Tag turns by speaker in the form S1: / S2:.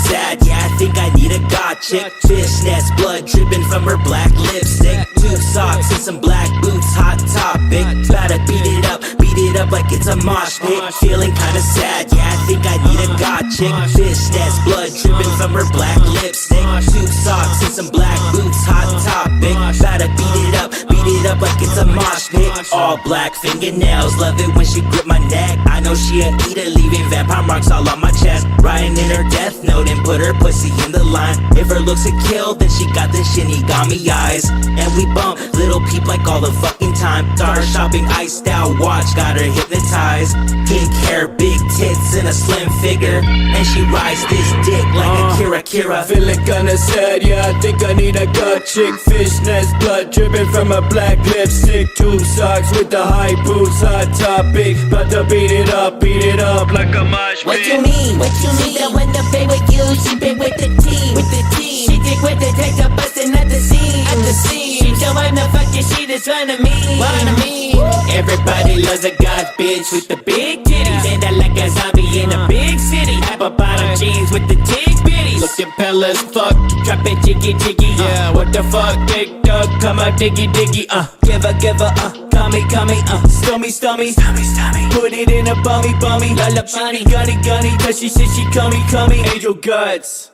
S1: sad, yeah, I think I need a God chick. Fishnets, blood dripping from her black lipstick. Tube socks and some black boots, hot topic. Gotta beat it up like it's a mosh pit. Feeling kinda sad, yeah, I think I need a God chick. Fishnets, blood dripping from her black lipstick. Tube socks and some black boots, hot topic. Gotta beat it up like it's a mosh pit. All black fingernails, love it when she grip my neck. I know she a eater, leaving vampire marks all on my chest. Writing in her death note and put her pussy in the line. If her looks a kill, then she got the Shinigami eyes. And we bump, little peep like all the fucking time. Star shopping, iced out watch, got her hypnotized. Pink hair, big tits, and a slim figure. And she rides this dick like a Kira.
S2: Feeling kinda sad, yeah, I think I need a God chick. Fishnets, blood dripping from a black lipstick. Tube socks with the high boots, hot topic. About to beat it up like a mosh pit.
S3: What you mean? She don't wanna play with you, she been with the team. She dick with the take up bustin' at the scene. She don't wanna fuck you, she just wanna me. Everybody loves a God bitch with the big titties. Stand out like a zombie in a big city. Apple bottom jeans with the tick bitties.
S2: Looking pale as fuck,
S3: Drop it jiggy,
S2: yeah, what the fuck, big dog, come out diggy,
S3: give her, call me, stommy.
S2: put it in a bummy,
S3: Lollipop,
S2: gunny, cause she said she call me, Angel Guts.